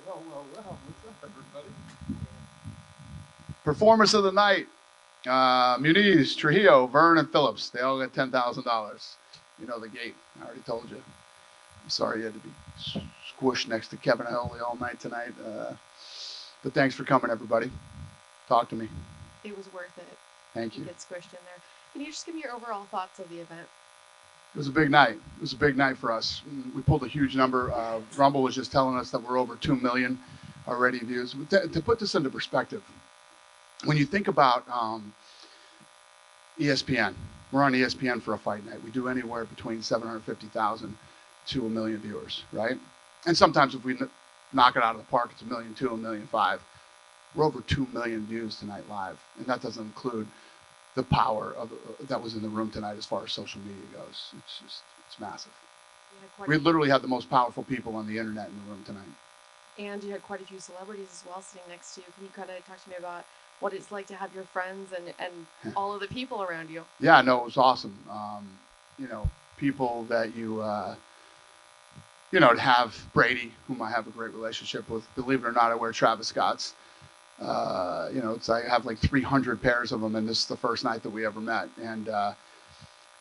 Well, what's up, everybody? Performance of the night. Muniz, Trujillo, Vern, and Phillips. They all got $10,000. You know the gate. I already told you. I'm sorry you had to be squished next to Kevin Iole all night tonight. But thanks for coming, everybody. Talk to me. It was worth it. Thank You you. get squished in there. Can you just give me your overall thoughts of the event? It was a big night. It was a big night for us. We pulled a huge number. Rumble was just telling us that we're over 2 million already views. To put this into perspective, when you think about ESPN. We're on ESPN for a fight night. We do anywhere between 750,000 to a million viewers, right? And sometimes if we knock it out of the park, it's 1,200,000, 1,500,000. We're over 2 million views tonight live, and that doesn't include the power of that was in the room tonight as far as social media goes. It's massive. We literally had the most powerful people on the internet in the room tonight. And you had quite a few celebrities as well sitting next to you. Can you kind of talk to me about what it's like to have your friends and all of the people around you? Yeah, no, it was awesome. People that to have Brady, whom I have a great relationship with. Believe it or not, I wear Travis Scott's. I have like 300 pairs of them, and this is the first night that we ever met. And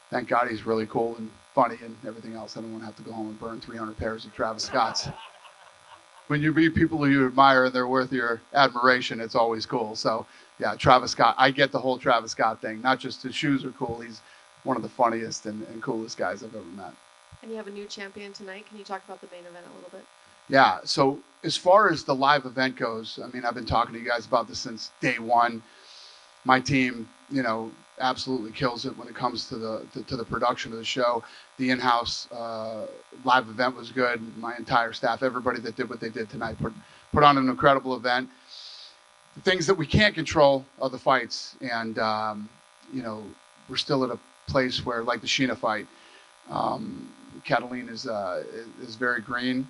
thank God he's really cool and funny and everything else. I don't want to have to go home and burn 300 pairs of Travis Scott's. When you meet people who you admire and they're worth your admiration, it's always cool. So, yeah, Travis Scott. I get the whole Travis Scott thing. Not just his shoes are cool. He's one of the funniest and coolest guys I've ever met. And you have a new champion tonight. Can you talk about the main event a little bit? Yeah, so as far as the live event goes, I mean, I've been talking to you guys about this since day one. My team, absolutely kills it when it comes to the production of the show. The in-house live event was good. My entire staff, everybody that did what they did tonight, put on an incredible event. The things that we can't control are the fights, and we're still at a place where, like the Sheena fight, Cataline is very green,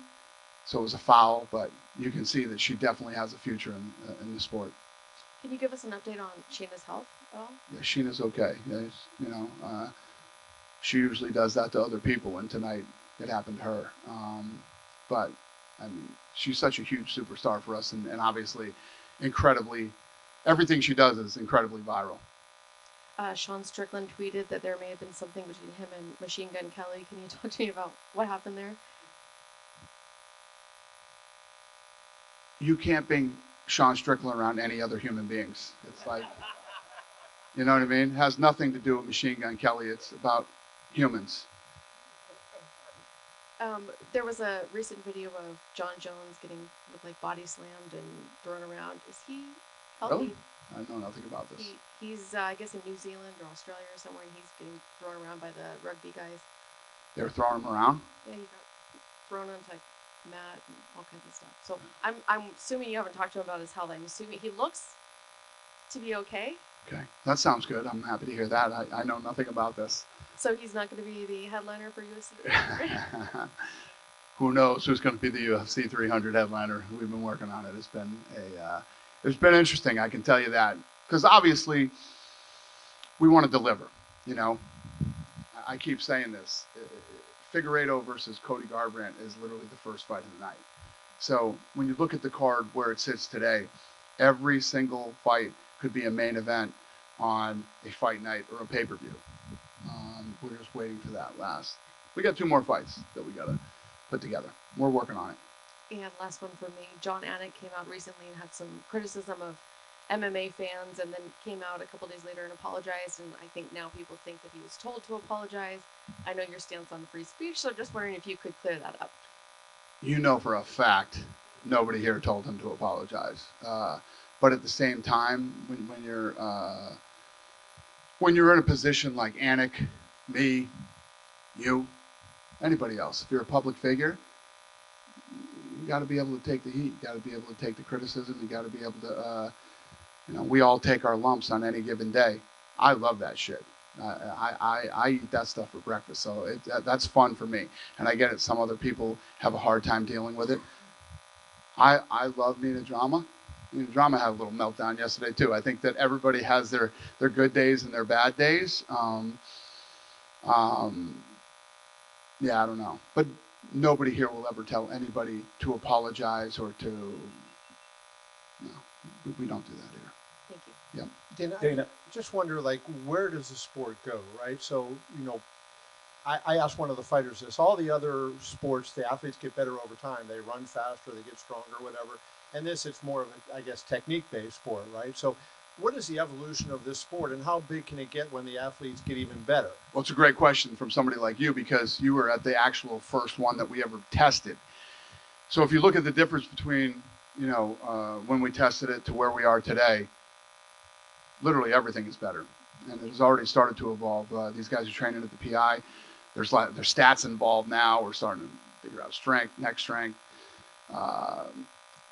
so it was a foul, but you can see that she definitely has a future in the sport. Can you give us an update on Sheena's health at all? Yeah, Sheena's okay. She usually does that to other people, and tonight it happened to her. But I mean, she's such a huge superstar for us, and obviously, incredibly, everything she does is incredibly viral. Sean Strickland tweeted that there may have been something between him and Machine Gun Kelly. Can you talk to me about what happened there? You can't bring Sean Strickland around any other human beings. It's like, you know what I mean? It has nothing to do with Machine Gun Kelly. It's about humans. There was a recent video of Jon Jones getting like body slammed and thrown around. Is he healthy? Really? I know nothing about this. He's I guess in New Zealand or Australia or somewhere, and he's getting thrown around by the rugby guys. They were throwing him around? Yeah, he got thrown onto like mat and all kinds of stuff. So I'm assuming you haven't talked to him about his health. I'm assuming he looks to be okay. Okay, that sounds good. I'm happy to hear that. I know nothing about this. So he's not going to be the headliner for UFC? Who knows who's going to be the UFC 300 headliner? We've been working on it. It's been interesting. I can tell you that, because obviously we want to deliver. I keep saying this. Figueiredo versus Cody Garbrandt is literally the first fight of the night. So when you look at the card where it sits today, every single fight could be a main event on a fight night or a pay-per-view. We're just waiting for that last. We got 2 more fights that we got to put together. We're working on it. And last one for me. John Anik came out recently and had some criticism of MMA fans, and then came out a couple days later and apologized. And I think now people think that he was told to apologize. I know your stance on free speech, so I'm just wondering if you could clear that up. You know for a fact nobody here told him to apologize. But at the same time, when you're in a position like Anik, me, you, anybody else, if you're a public figure, you got to be able to take the heat. You got to be able to take the criticism. You got to be able to, we all take our lumps on any given day. I love that shit. I eat that stuff for breakfast, so that's fun for me. And I get it. Some other people have a hard time dealing with it. I love Nina Drama. Nina Drama had a little meltdown yesterday too. I think that everybody has their good days and their bad days. Yeah, I don't know. But nobody here will ever tell anybody to apologize or to, no, we don't do that here. Thank you. Yep. Dana, I just wonder, like, where does the sport go, right? So, I asked one of the fighters this. All the other sports, the athletes get better over time. They run faster, they get stronger, whatever. And this, it's more of a, I guess, technique-based sport, right? So what is the evolution of this sport, and how big can it get when the athletes get even better? Well, it's a great question from somebody like you, because you were at the actual first one that we ever tested. So if you look at the difference between, when we tested it to where we are today, literally everything is better. And it has already started to evolve. These guys are training at the PI. There's stats involved now. We're starting to figure out strength, neck strength,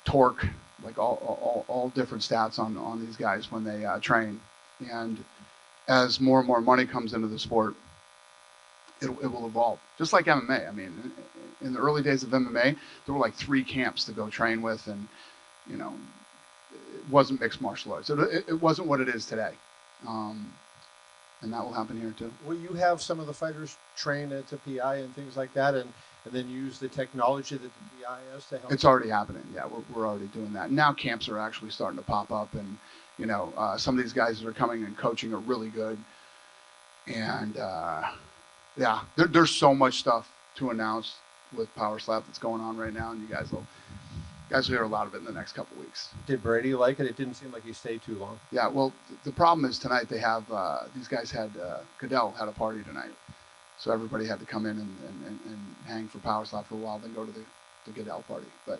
torque, like all different stats on these guys when they train. And as more and more money comes into the sport, it will evolve. Just like MMA. I mean, in the early days of MMA, there were like 3 camps to go train with, and it wasn't mixed martial arts. It wasn't what it is today. And that will happen here too. Will you have some of the fighters train at the PI and things like that, and then use the technology that the PI has to help? It's already happening. Yeah, we're already doing that. Now camps are actually starting to pop up, and some of these guys that are coming and coaching are really good. And yeah, there's so much stuff to announce with Power Slap that's going on right now, and you guys will hear a lot of it in the next couple weeks. Did Brady like it? It didn't seem like he stayed too long. Yeah, well, the problem is tonight they have these guys had Goodell had a party tonight, so everybody had to come in and hang for Power Slap for a while, then go to the Goodell party. But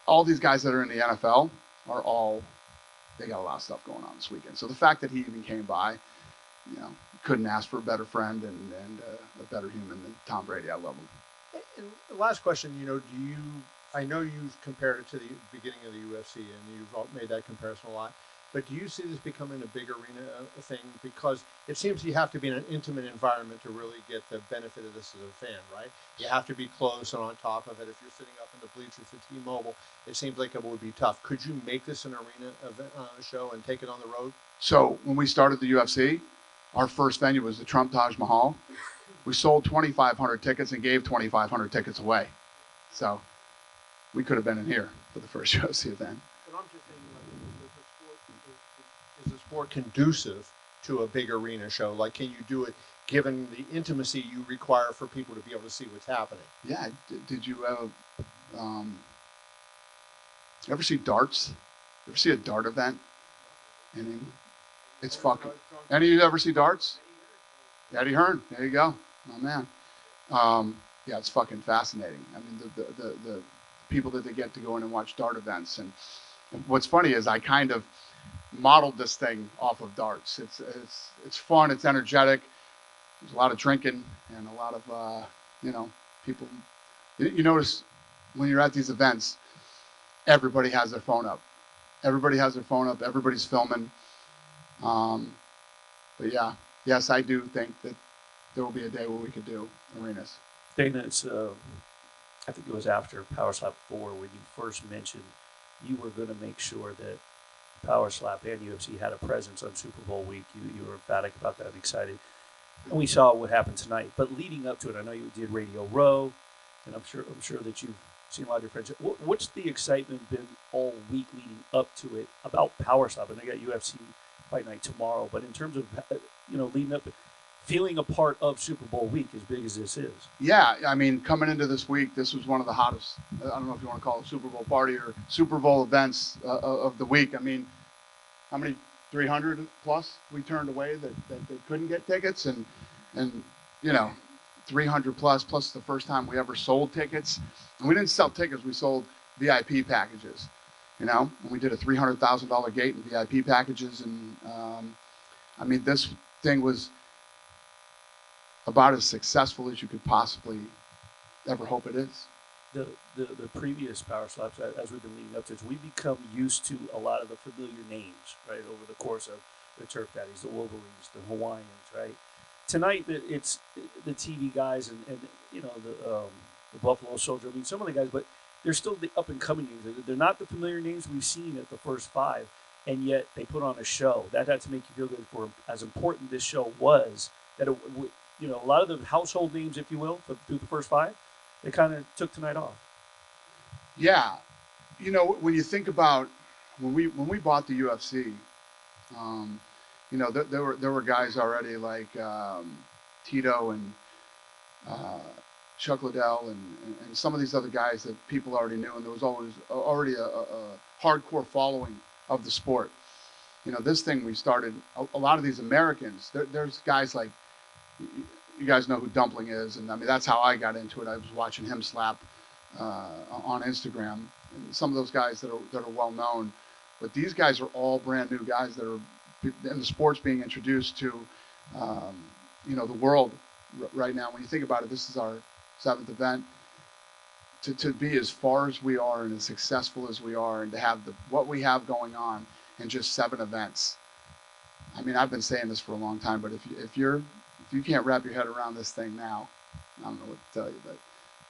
all these guys that are in the NFL are they got a lot of stuff going on this weekend. So the fact that he even came by, couldn't ask for a better friend and a better human than Tom Brady. I love him. And the last question, I know you've compared it to the beginning of the UFC, and you've made that comparison a lot. But do you see this becoming a big arena thing? Because it seems you have to be in an intimate environment to really get the benefit of this as a fan, right? You have to be close and on top of it. If you're sitting up in the bleachers at T-Mobile, it seems like it would be tough. Could you make this an arena event, show and take it on the road? So when we started the UFC, our first venue was the Trump Taj Mahal. We sold 2,500 tickets and gave 2,500 tickets away. So we could have been in here for the first UFC event. But I'm just saying, is the sport conducive to a big arena show? Like, can you do it given the intimacy you require for people to be able to see what's happening? Yeah. Did you ever see darts? You ever see a dart event in England? It's fucking. Any of you ever see darts? Eddie Hearn. There you go. Oh man. Yeah, it's fucking fascinating. I mean, the people that they get to go in and watch dart events, and what's funny is I kind of modeled this thing off of darts. It's fun. It's energetic. There's a lot of drinking and a lot of people. You notice when you're at these events, everybody has their phone up. Everybody has their phone up. Everybody's filming. But yeah, yes, I do think that there will be a day where we could do arenas. Dana, I think it was after Power Slap 4 when you first mentioned you were going to make sure that Power Slap and UFC had a presence on Super Bowl week. You were emphatic about that and excited. And we saw what happened tonight. But leading up to it, I know you did Radio Row, and I'm sure that you've seen a lot of your friends. What's the excitement been all week leading up to it about Power Slap? And they got UFC Fight Night tomorrow. But in terms of leading up, feeling a part of Super Bowl week as big as this is. Yeah, I mean, coming into this week, this was one of the hottest, I don't know if you want to call it Super Bowl party or Super Bowl events of the week. I mean, how many, 300 plus we turned away that they couldn't get tickets, and 300 plus the first time we ever sold tickets. And we didn't sell tickets, we sold VIP packages, and we did a $300,000 gate in VIP packages. And I mean, this thing was about as successful as you could possibly ever hope it is. The previous Power Slaps, as we've been leading up to this, we've become used to a lot of the familiar names, right, over the course of the Turf Daddies, the Wolverines, the Hawaiians, right? Tonight, it's the TV guys and the Buffalo Soldier. I mean, some of the guys, but they're still the up-and-coming names. They're not the familiar names we've seen at the first 5, and yet they put on a show. That had to make you feel good for as important this show was, that it, a lot of the household names, if you will, through the first 5, they kind of took tonight off. Yeah, you know, when you think about when we bought the UFC, you know, there were guys already like Tito and Chuck Liddell and some of these other guys that people already knew, and there was always already a hardcore following of the sport. You know, this thing we started, a lot of these Americans, there's guys like, you guys know who Dumpling is, and I mean, that's how I got into it. I was watching him slap on Instagram, and some of those guys that are well known, but these guys are all brand new guys that are in the sports being introduced to, you know, the world right now. When you think about it, this is our 7th event. To be as far as we are and as successful as we are, and to have what we have going on in just 7 events. I mean, I've been saying this for a long time, but if you can't wrap your head around this thing now, I don't know what to tell you, but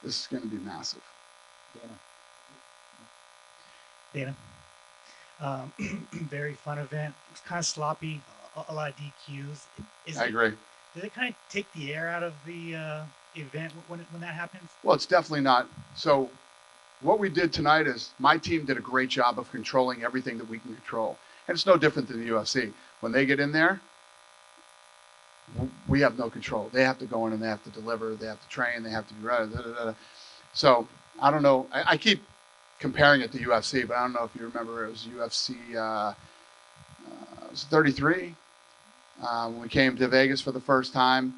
this is going to be massive. Dana. Very fun event. It's kind of sloppy, a lot of DQs. I agree. Did it kind of take the air out of the event when that happens? Well, it's definitely not. So what we did tonight is my team did a great job of controlling everything that we can control. And it's no different than the UFC. When they get in there, we have no control. They have to go in and they have to deliver. They have to train. They have to be ready. So I don't know. I keep comparing it to UFC, but I don't know if you remember, it was UFC it was 33. When we came to Vegas for the first time,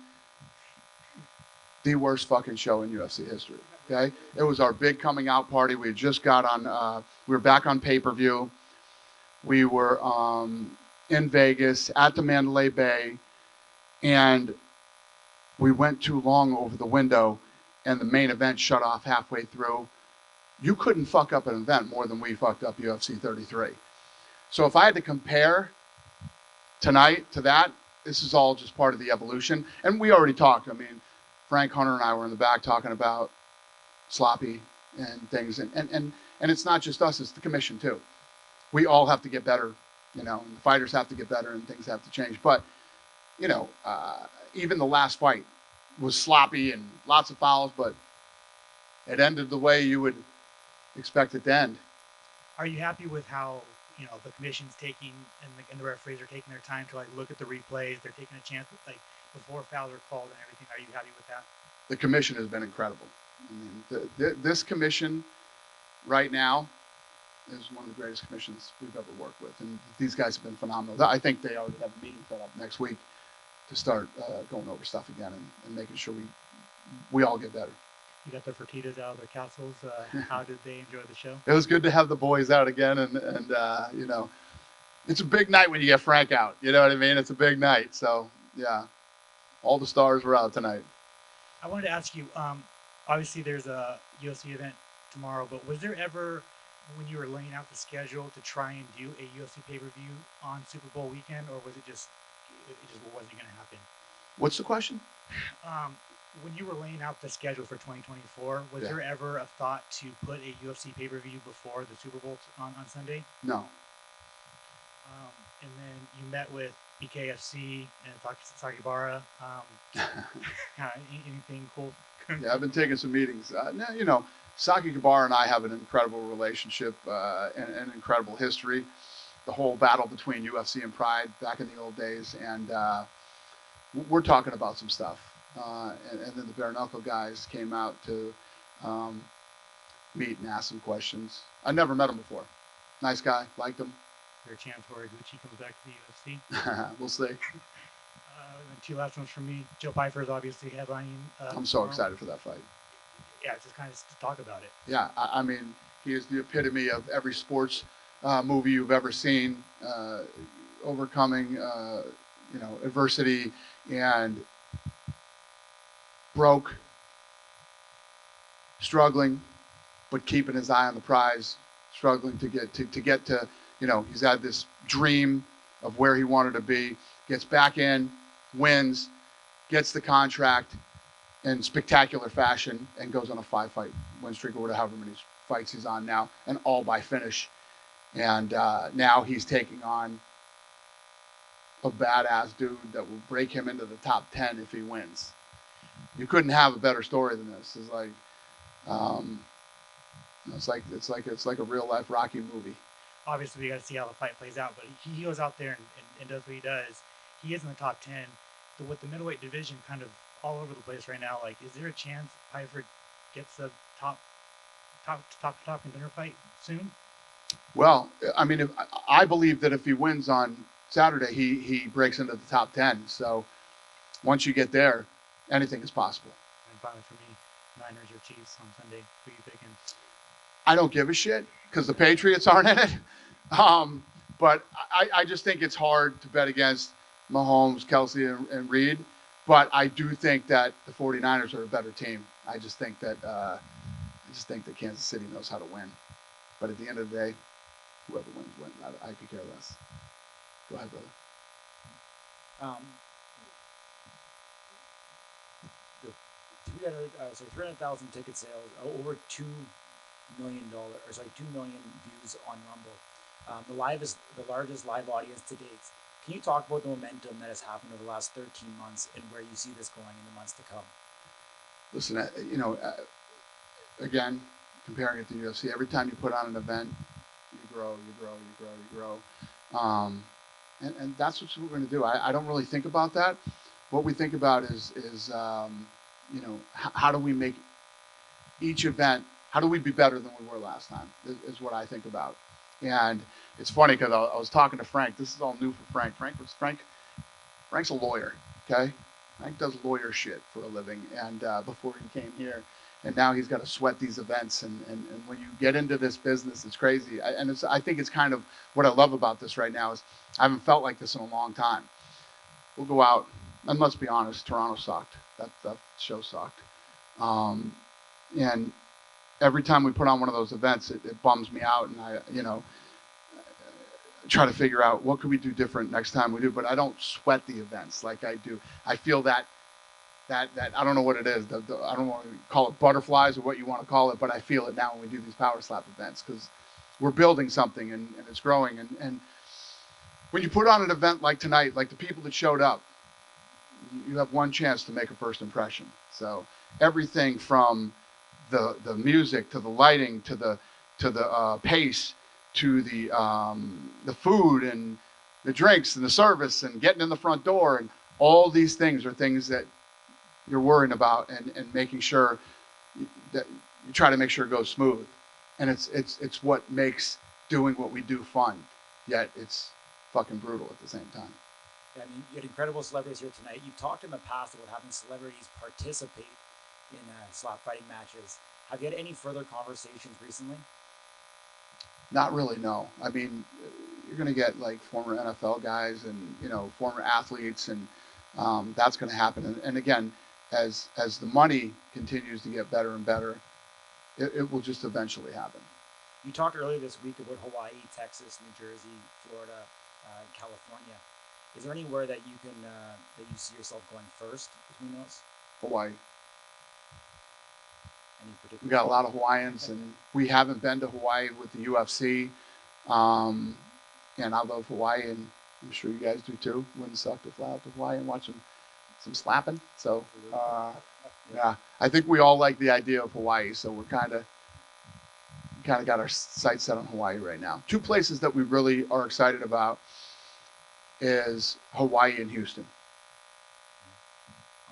the worst fucking show in UFC history. Okay, it was our big coming out party. We had just got on. We were back on pay-per-view. We were in Vegas at the Mandalay Bay, and we went too long over the window, and the main event shut off halfway through. You couldn't fuck up an event more than we fucked up UFC 33. So if I had to compare tonight to that, this is all just part of the evolution. And we already talked. I mean, Frank Hunter and I were in the back talking about sloppy and things. And it's not just us, it's the commission too. We all have to get better, you know, and the fighters have to get better and things have to change. But, you know, even the last fight was sloppy and lots of fouls, but it ended the way you would expect it to end. Are you happy with how, you know, the commission's taking and the referees are taking their time to like look at the replays? They're taking a chance, like before fouls are called and everything. Are you happy with that? The commission has been incredible. I mean, this commission right now is one of the greatest commissions we've ever worked with, and these guys have been phenomenal. I think they already have a meeting set up next week to start going over stuff again and making sure we all get better. You got the Fertitas out of their castles. How did they enjoy the show? It was good to have the boys out again, and you know, it's a big night when you get Frank out. You know what I mean? It's a big night. So yeah, all the stars were out tonight. I wanted to ask you. Obviously, there's a UFC event tomorrow, but was there ever, when you were laying out the schedule, to try and do a UFC pay-per-view on Super Bowl weekend, or was it just wasn't going to happen? What's the question? When you were laying out the schedule for 2024, was there ever a thought to put a UFC pay-per-view before the Super Bowl on Sunday? No. And then you met with BKFC and Sakibara. Anything cool? Yeah, I've been taking some meetings. You know, Saki Kabara and I have an incredible relationship and an incredible history. The whole battle between UFC and Pride back in the old days, and we're talking about some stuff. And then the bare knuckle guys came out to meet and ask some questions. I never met him before. Nice guy, liked him. Your chance Horiguchi comes back to the UFC. We'll see. And 2 last ones from me. Joe Pfeiffer's obviously headlining. I'm so excited for that fight. Yeah, just kind of to talk about it. Yeah, I mean, he is the epitome of every sports movie you've ever seen, overcoming, you know, adversity and broke, struggling, but keeping his eye on the prize, struggling to get to, you know, he's had this dream of where he wanted to be, gets back in, wins, gets the contract in spectacular fashion, and goes on a 5-fight win streak, or however many fights he's on now, and all by finish. And now he's taking on a badass dude that will break him into the top 10 if he wins. You couldn't have a better story than this. It's like, It's like a real life Rocky movie. Obviously, we got to see how the fight plays out, but he goes out there and does what he does. He is in the top 10. With the middleweight division kind of all over the place right now, like, is there a chance Pyford gets a top contender fight soon? Well, I mean, I believe that if he wins on Saturday, he breaks into the top 10. So once you get there, anything is possible. And finally, for me, Niners or Chiefs on Sunday. Who you picking? I don't give a shit because the Patriots aren't in it. But I just think it's hard to bet against Mahomes, Kelsey, and Reed. But I do think that the 49ers are a better team. I just think that Kansas City knows how to win. But at the end of the day, whoever wins. I could care less. Go ahead, brother. The 300,000 ticket sales, over $2 million, or sorry, 2 million views on Rumble. The largest live audience to date. Can you talk about the momentum that has happened over the last 13 months and where you see this going in the months to come? Listen, again, comparing it to UFC, every time you put on an event, you grow. And that's what we're going to do. I don't really think about that. What we think about is how do we make each event, how do we be better than we were last time, is what I think about. And it's funny because I was talking to Frank. This is all new for Frank. Frank's a lawyer, okay? Frank does lawyer shit for a living, and before he came here. And now he's got to sweat these events. And when you get into this business, it's crazy. I think it's kind of what I love about this right now is I haven't felt like this in a long time. We'll go out, and let's be honest, Toronto sucked. That show sucked. And every time we put on one of those events, it bums me out, and I try to figure out what could we do different next time we do. But I don't sweat the events like I do. I feel that I don't know what it is. I don't want to call it butterflies or what you want to call it, but I feel it now when we do these power slap events because we're building something and it's growing. And when you put on an event like tonight, like the people that showed up, you have one chance to make a first impression. So everything from the music to the lighting to the pace to the food and the drinks and the service and getting in the front door, and all these things are things that you're worrying about and making sure that you try to make sure it goes smooth. And it's what makes doing what we do fun, yet it's fucking brutal at the same time. Yeah, I mean, you had incredible celebrities here tonight. You've talked in the past about having celebrities participate in slap fighting matches. Have you had any further conversations recently? Not really, no. I mean, you're going to get like former NFL guys and former athletes, and that's going to happen. And again, as the money continues to get better and better, it will just eventually happen. You talked earlier this week about Hawaii, Texas, New Jersey, Florida, California. Is there anywhere that you can that you see yourself going first between those? Hawaii. Any particular? We got a lot of Hawaiians, and we haven't been to Hawaii with the UFC. And I love Hawaii, and I'm sure you guys do too. Wouldn't suck to fly out to Hawaii and watch some slapping. So, yeah, I think we all like the idea of Hawaii. So we're kind of got our sights set on Hawaii right now. Two places that we really are excited about is Hawaii and Houston.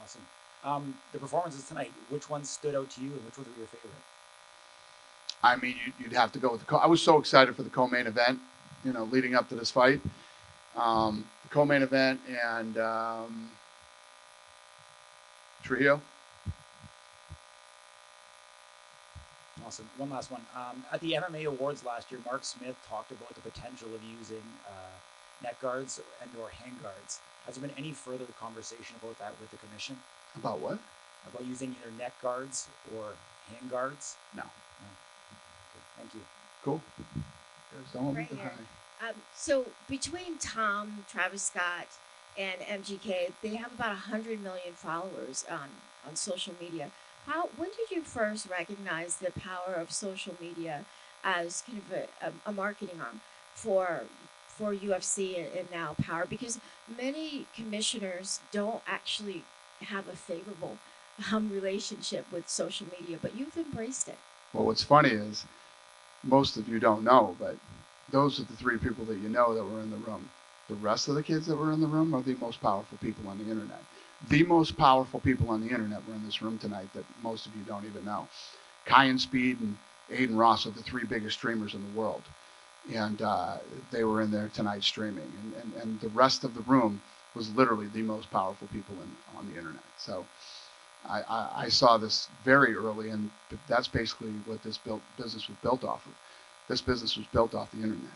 Awesome. The performances tonight, which ones stood out to you and which ones were your favorite? I mean, you'd have to go with I was so excited for the co-main event, leading up to this fight. The co-main event and Trujillo. Awesome. One last one. At the MMA Awards last year, Mark Smith talked about the potential of using neck guards and or hand guards. Has there been any further conversation about that with the commission? About what? About using either neck guards or hand guards? No. Okay, thank you. Cool. Right here. So between Tom, Travis Scott, and MGK, they have about 100 million followers on social media. When did you first recognize the power of social media as kind of a marketing arm for UFC and now Power? Because many commissioners don't actually have a favorable relationship with social media, but you've embraced it. Well, what's funny is most of you don't know, but those are the three people that you know that were in the room. The rest of the kids that were in the room are the most powerful people on the internet. The most powerful people on the internet were in this room tonight that most of you don't even know. Kai and Speed and Aiden Ross are the three biggest streamers in the world. And they were in there tonight streaming. And the rest of the room was literally the most powerful people on the internet. So I saw this very early, and that's basically what this business was built off of. This business was built off the internet.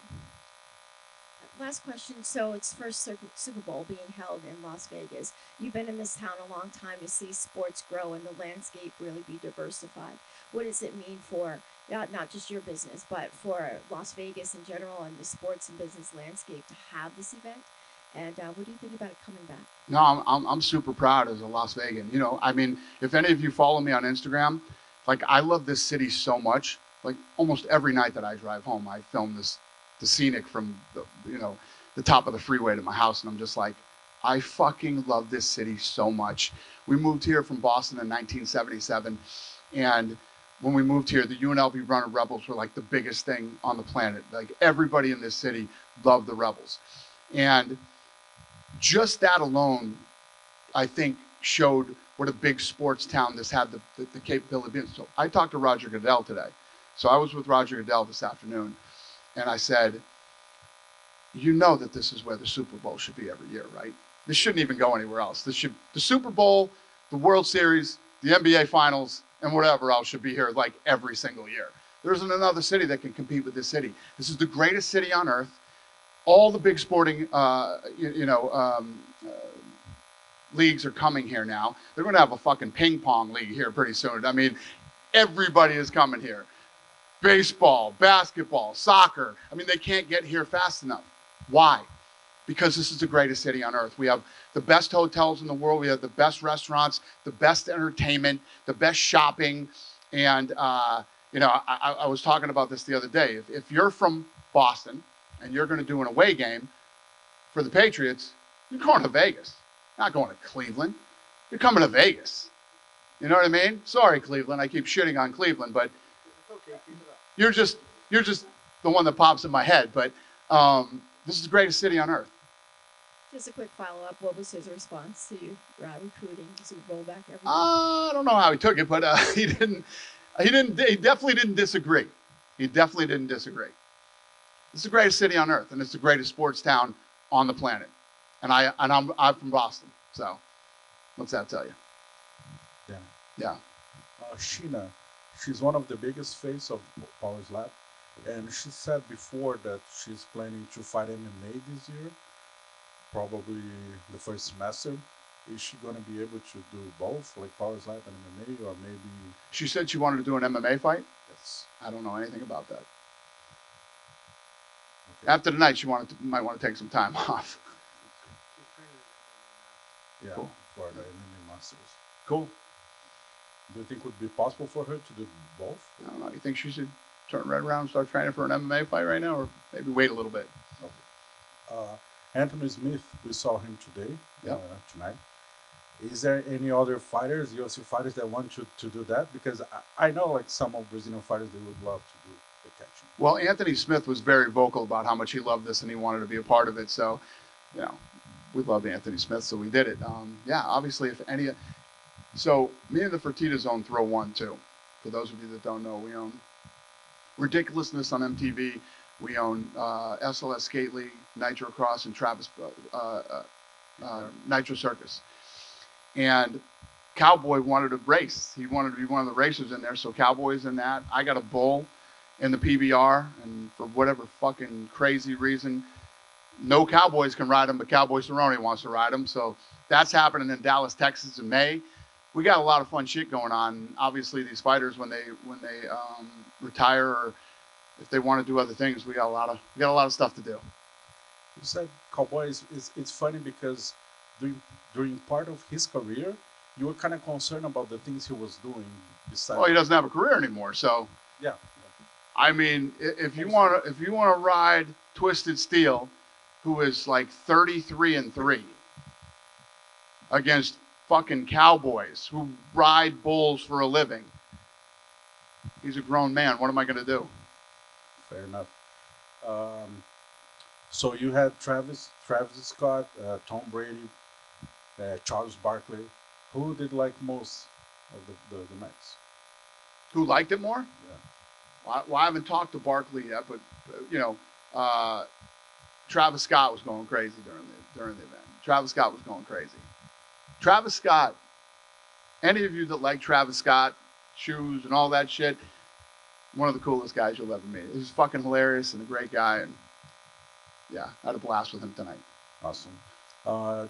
Last question. So it's first Super Bowl being held in Las Vegas. You've been in this town a long time to see sports grow and the landscape really be diversified. What does it mean for not just your business, but for Las Vegas in general and the sports and business landscape to have this event? And what do you think about it coming back? No, I'm super proud as a Las Vegan. You know, I mean, if any of you follow me on Instagram, like I love this city so much. Like almost every night that I drive home, I film the scenic from the top of the freeway to my house, and I'm just like, I fucking love this city so much. We moved here from Boston in 1977, and when we moved here, the UNLV Runner Rebels were like the biggest thing on the planet. Like everybody in this city loved the Rebels, and just that alone, I think, showed what a big sports town this had the capability of being. So I talked to Roger Goodell today. So I was with Roger Goodell this afternoon, and I said, you know that this is where the Super Bowl should be every year, right? This shouldn't even go anywhere else. The Super Bowl, the World Series, the NBA Finals, and whatever else should be here like every single year. There isn't another city that can compete with this city. This is the greatest city on earth. All the big sporting, leagues are coming here now. They're going to have a fucking ping pong league here pretty soon. I mean, everybody is coming here. Baseball, basketball, soccer. I mean, they can't get here fast enough. Why? Because this is the greatest city on earth. We have the best hotels in the world. We have the best restaurants, the best entertainment, the best shopping. And, I was talking about this the other day. If you're from Boston and you're going to do an away game for the Patriots, you're going to Vegas. You're not going to Cleveland. You're coming to Vegas. You know what I mean? Sorry, Cleveland. I keep shitting on Cleveland, but you're just the one that pops in my head. But this is the greatest city on earth. Just a quick follow-up. What was his response to you recruiting Super Bowl back every year? I don't know how he took it, but he definitely didn't disagree. He definitely didn't disagree. It's the greatest city on earth, and it's the greatest sports town on the planet. And I'm from Boston, so what's that tell you? Yeah. Yeah. Sheena, she's one of the biggest face of Powers Lab, and she said before that she's planning to fight MMA this year, probably the first semester. Is she going to be able to do both, like Powers Lab and MMA, or maybe? She said she wanted to do an MMA fight. Yes. I don't know anything about that. Okay. After tonight, she might want to take some time off. Yeah, Cool. for the MMA Masters. Cool. Do you think it would be possible for her to do both? I don't know. You think she should turn right around and start training for an MMA fight right now, or maybe wait a little bit? Anthony Smith, we saw him today, Yep. tonight. Is there any other fighters, UFC fighters, that want to do that? Because I know, like, some of Brazilian fighters, they would love to do the catching. Well, Anthony Smith was very vocal about how much he loved this and he wanted to be a part of it. So, we loved Anthony Smith, so we did it. Obviously, so me and the Fertitta Zone throw one too. For those of you that don't know, we own Ridiculousness on MTV. We own SLS Skate League, Nitro Cross, and Travis Nitro Circus. And Cowboy wanted to race. He wanted to be one of the racers in there, so Cowboy's in that. I got a bull in the PBR, and for whatever fucking crazy reason, no Cowboys can ride him, but Cowboy Cerrone wants to ride him. So that's happening in Dallas, Texas in May. We got a lot of fun shit going on. Obviously, these fighters, when they retire or if they want to do other things, we got a lot of stuff to do. You said Cowboy it's funny because during part of his career, you were kind of concerned about the things he was doing besides. Well, he doesn't have a career anymore, so Yeah. I mean, if you want to ride Twisted Steel, who is like 33-3 against fucking cowboys who ride bulls for a living. He's a grown man. What am I going to do? Fair enough. So you had Travis Scott, Tom Brady, Charles Barkley. Who did like most of the Mets? Who liked it more? Yeah. Well, I haven't talked to Barkley yet, but you know, Travis Scott was going crazy during the event. Travis Scott was going crazy. Travis Scott. Any of you that like Travis Scott shoes and all that shit, one of the coolest guys you'll ever meet. He's fucking hilarious and a great guy, and yeah, I had a blast with him tonight. Awesome.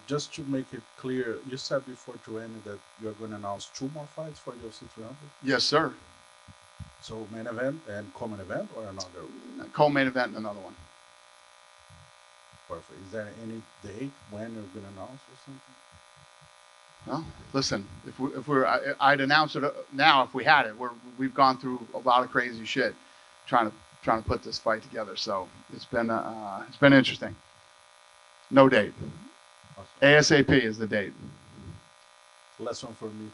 Just to make it clear, you said before to Annie that you're going to announce 2 more fights for UFC 300. Yes, sir. So main event and co-main event, or another? Co-main event and another one. Perfect. Is there any date when you're going to announce or something? Well, listen, I'd announce it now if we had it. We've gone through a lot of crazy shit trying to put this fight together. So it's been interesting. No date. Awesome. ASAP is the date. Last one for me.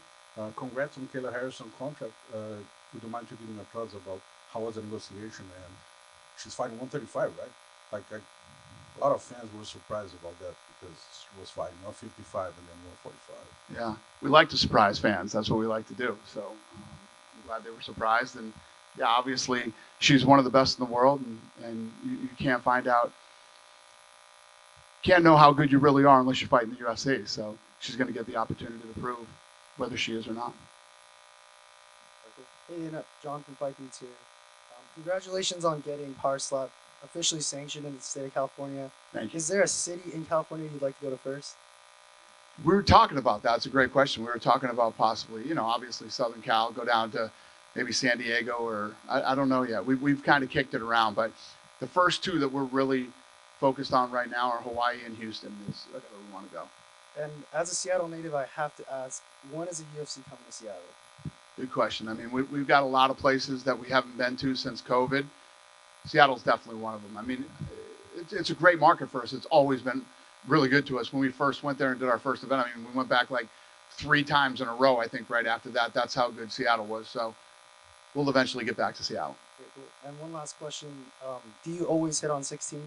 Congrats on Kayla Harrison contract. Would you mind to give me applause about how was the negotiation? And she's fighting 135, right? Like a lot of fans were surprised about that because she was fighting 155 and then 145. Yeah, we like to surprise fans. That's what we like to do. So I'm glad they were surprised. And yeah, obviously she's one of the best in the world, and you can't know how good you really are unless you fight in the UFC. So she's going to get the opportunity to prove whether she is or not. Hey, John from Fight Beats here. Congratulations on getting Power Slap officially sanctioned in the state of California. Thank you. Is there a city in California you'd like to go to first? We were talking about that. It's a great question. We were talking about possibly, obviously Southern Cal, go down to maybe San Diego, or I don't know yet. We've kind of kicked it around, but the first 2 that we're really focused on right now are Hawaii and Houston. Is where we want to go. And as a Seattle native, I have to ask, when is the UFC coming to Seattle? Good question. I mean, we've got a lot of places that we haven't been to since COVID. Seattle's definitely one of them. I mean, it's a great market for us. It's always been really good to us. When we first went there and did our first event, I mean, we went back like 3 times in a row, I think, right after that. That's how good Seattle was. So we'll eventually get back to Seattle. Okay, cool. And one last question. Do you always hit on 16?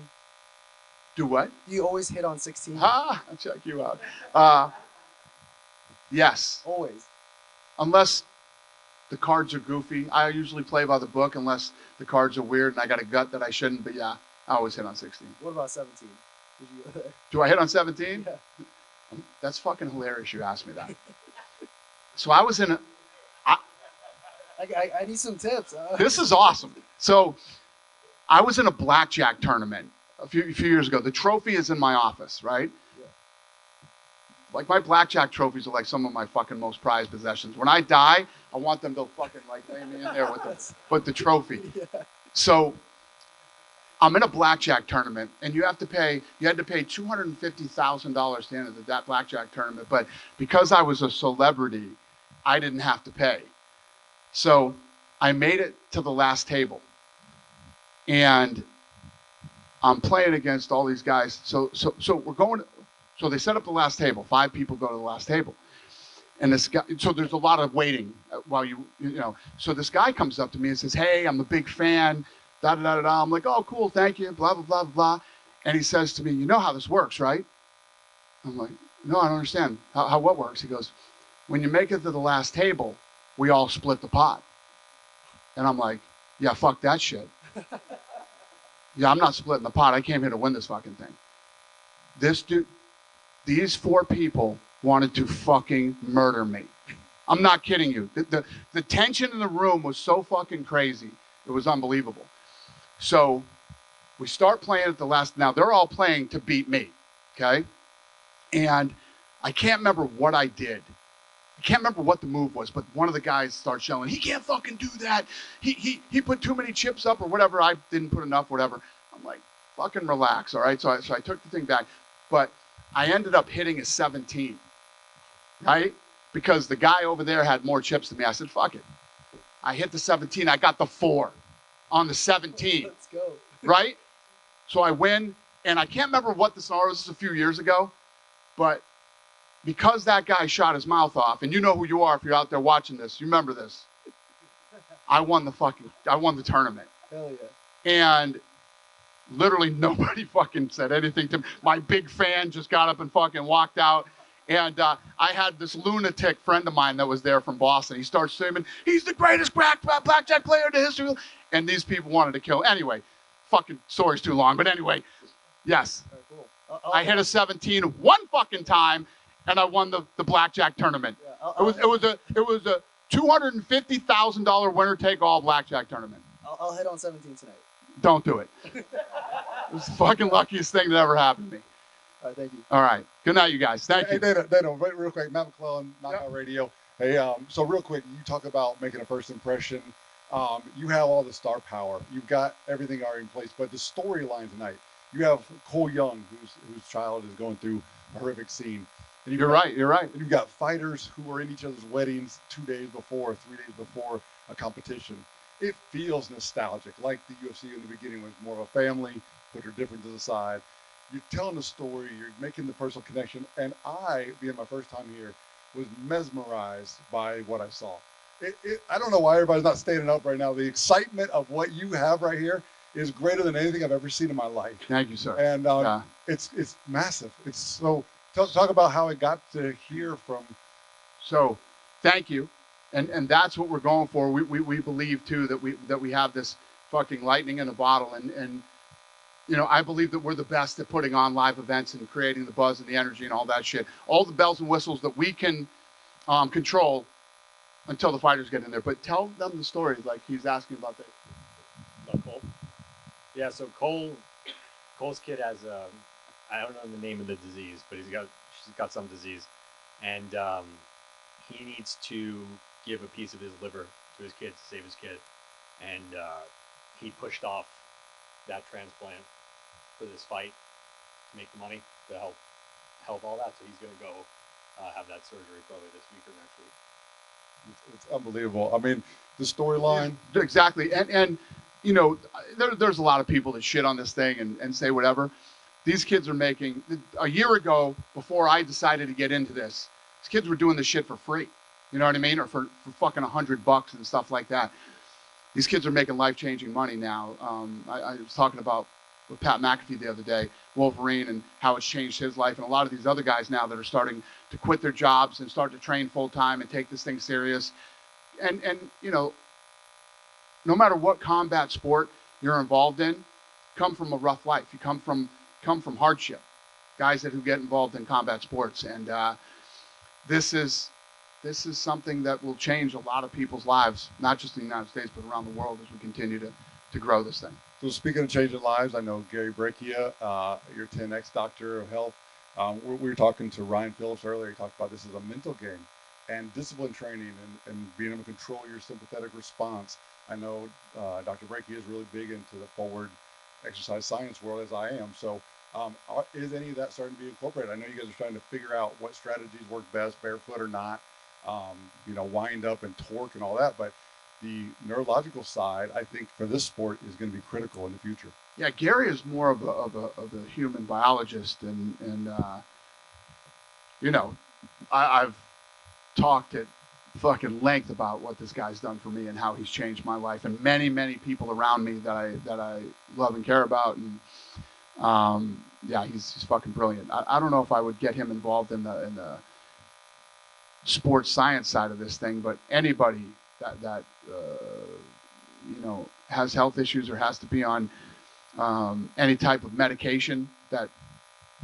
Do what? Do you always hit on 16? I'll check you out. Yes. Always. Unless the cards are goofy. I usually play by the book unless the cards are weird and I got a gut that I shouldn't. But yeah, I always hit on 16. What about 17? Did you go there? Do I hit on 17? Yeah. That's fucking hilarious you asked me that. So I was in a... I need some tips. This is awesome. So I was in a blackjack tournament a few years ago. The trophy is in my office, right? Yeah. Like my blackjack trophies are like some of my fucking most prized possessions. When I die, I want them to fucking like lay me in there with the trophy. Yeah. So I'm in a blackjack tournament, and you had to pay $250,000 to enter that blackjack tournament. But because I was a celebrity, I didn't have to pay. So I made it to the last table, and I'm playing against all these guys. So we're going. So they set up the last table. 5 people go to the last table, and this guy. So there's a lot of waiting while you know. So this guy comes up to me and says, "Hey, I'm a big fan." Da da da da. I'm like, "Oh, cool, thank you." Blah blah blah blah. And he says to me, "You know how this works, right?" I'm like, "No, I don't understand. How what works?" He goes, "When you make it to the last table, we all split the pot." And I'm like, "Yeah, fuck that shit. Yeah, I'm not splitting the pot. I came here to win this fucking thing." This dude, these 4 people wanted to fucking murder me. I'm not kidding you. The tension in the room was so fucking crazy. It was unbelievable. So we start playing at the last. Now they're all playing to beat me, okay? And I can't remember what I did. I can't remember what the move was, but one of the guys starts yelling, "He can't fucking do that. He put too many chips up or whatever. I didn't put enough, whatever." I'm like, fucking relax, all right? So I took the thing back. But I ended up hitting a 17, right? Because the guy over there had more chips than me. I said, fuck it. I hit the 17. I got the 4 on the 17. Let's go. Right? So I win, and I can't remember what the scenario was. This is a few years ago, but because that guy shot his mouth off, and you know who you are if you're out there watching this, you remember this. I won the tournament. Hell yeah. And literally nobody fucking said anything to me. My big fan just got up and fucking walked out. And I had this lunatic friend of mine that was there from Boston. He starts screaming, he's the greatest blackjack player in the history. And these people wanted to kill. Anyway, fucking story's too long. But anyway, yes. All right, cool. I hit a 17 one fucking time, and I won the blackjack tournament. Yeah, It was a $250,000 winner take all blackjack tournament. I'll hit on 17 tonight. Don't do it. It was the fucking luckiest thing that ever happened to me. All right, thank you. All right. Good night, you guys. Thank you. Hey, Dano, real quick, Matt McClellan, Knockout Radio. Hey, so real quick, you talk about making a first impression. You have all the star power. You've got everything already in place, but the storyline tonight, you have Cole Young, whose child is going through a horrific scene. And You're right. And you've got fighters who are in each other's weddings 2 days before, 3 days before a competition. It feels nostalgic, like the UFC in the beginning was more of a family, put your differences aside. You're telling the story, you're making the personal connection, and I, being my first time here, was mesmerized by what I saw. I don't know why everybody's not standing up right now. The excitement of what you have right here is greater than anything I've ever seen in my life. Thank you, sir. And it's massive. It's so, talk about how it got to hear from. So, thank you. And that's what we're going for. We believe too that we have this fucking lightning in a bottle, and you know, I believe that we're the best at putting on live events and creating the buzz and the energy and all that shit. All the bells and whistles that we can control until the fighters get in there. But tell them the story, like he's asking about that. About Cole? Yeah, so Cole's kid has I don't know the name of the disease, but she's got some disease, and he needs to give a piece of his liver to his kid to save his kid, and he pushed off that transplant for this fight to make the money to help all that. So he's gonna go have that surgery probably this week or next week. It's unbelievable. I mean, the storyline. Exactly. And you know, there's a lot of people that shit on this thing and say whatever. These kids are making, a year ago, before I decided to get into this, these kids were doing this shit for free. You know what I mean? Or for fucking $100 and stuff like that. These kids are making life-changing money now. I was talking about with Pat McAfee the other day, Wolverine, and how it's changed his life, and a lot of these other guys now that are starting to quit their jobs and start to train full-time and take this thing serious. And you know, no matter what combat sport you're involved in, come from a rough life. You come from hardship. Guys who get involved in combat sports, and this is something that will change a lot of people's lives, not just in the United States, but around the world as we continue to grow this thing. So speaking of changing lives, I know Gary Breccia, your 10X doctor of health. We were talking to Ryan Phillips earlier. He talked about this as a mental game and discipline training and being able to control your sympathetic response. I know Dr. Breccia is really big into the forward exercise science world, as I am. So is any of that starting to be incorporated? I know you guys are trying to figure out what strategies work best, barefoot or not, you know, wind up and torque and all that. But the neurological side, I think, for this sport is going to be critical in the future. Yeah, Gary is more of a human biologist, and you know, I've talked at fucking length about what this guy's done for me and how he's changed my life and many people around me that I love and care about, and yeah, he's fucking brilliant. I don't know if I would get him involved in the sports science side of this thing, but anybody that you know, has health issues or has to be on any type of medication that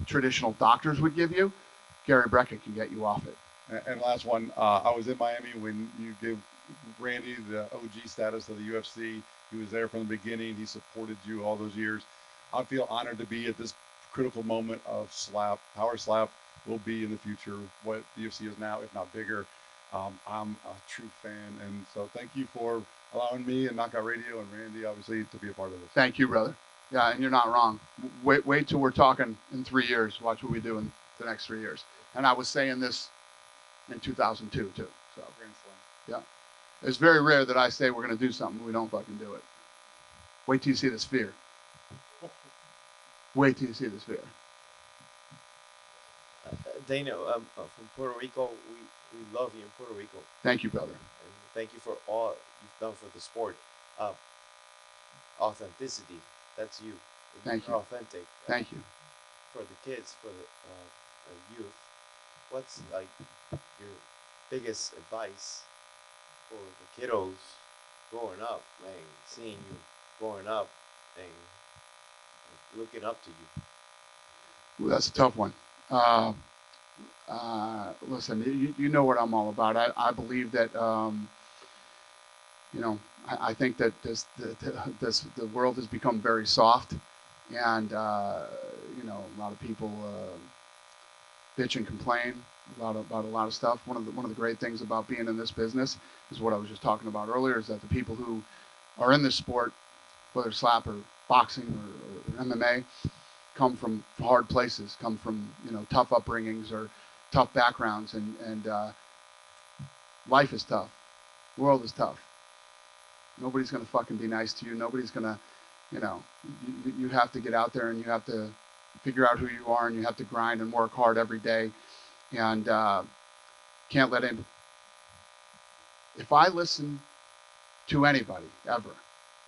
traditional doctors would give you, Gary Breccia can get you off it. And last one, I was in Miami when you gave Randy the OG status of the UFC. He was there from the beginning. He supported you all those years. I feel honored to be at this critical moment of slap. Power slap will be in the future what the UFC is now, if not bigger. I'm a true fan, and so thank you for allowing me and Knockout Radio and Randy, obviously, to be a part of this. Thank you, brother. Yeah, and you're not wrong. Wait till we're talking in 3 years. Watch what we do in the next 3 years. And I was saying this in 2002 too. So yeah, it's very rare that I say we're going to do something and we don't fucking do it. Wait till you see this fear. Wait till you see this fear. Daniel, from Puerto Rico, we love you in Puerto Rico. Thank you, brother. And thank you for all you've done for the sport. Authenticity, that's you. Thank You're you. authentic. Thank you. For the kids, for the youth, what's like your biggest advice for the kiddos growing up, man, seeing you growing up and looking up to you? Ooh, that's a tough one. Listen, you know what I'm all about. I believe that, I think that the world has become very soft, and a lot of people bitch and complain about a lot of stuff. One of the great things about being in this business is what I was just talking about earlier, is that the people who are in this sport, whether it's slap or boxing or MMA, come from hard places, come from tough upbringings or tough backgrounds, and life is tough, the world is tough. Nobody's gonna fucking be nice to you. Nobody's gonna, you have to get out there and you have to figure out who you are, and you have to grind and work hard every day, and can't let in. If I listened to anybody ever,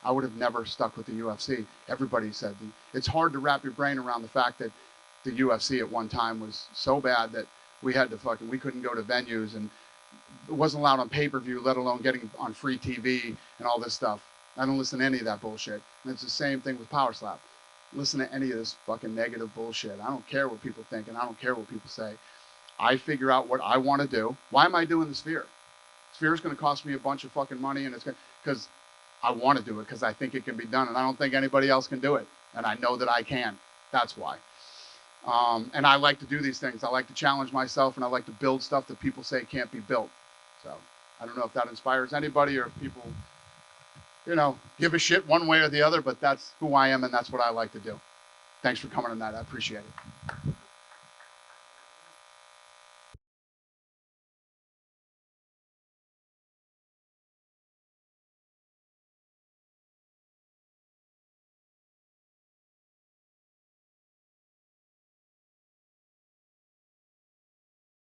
I would have never stuck with the UFC. Everybody said it's hard to wrap your brain around the fact that the UFC at one time was so bad that we couldn't go to venues, and it wasn't allowed on pay-per-view, let alone getting on free TV and all this stuff. I don't listen to any of that bullshit. And it's the same thing with Power Slap. Listen to any of this fucking negative bullshit. I don't care what people think, and I don't care what people say. I figure out what I want to do. Why am I doing the Sphere? Sphere is going to cost me a bunch of fucking money, and it's because I want to do it, because I think it can be done, and I don't think anybody else can do it, and I know that I can. That's why. And I like to do these things. I like to challenge myself, and I like to build stuff that people say can't be built. So I don't know if that inspires anybody, or if people, give a shit one way or the other, but that's who I am, and that's what I like to do. Thanks for coming tonight. I appreciate it.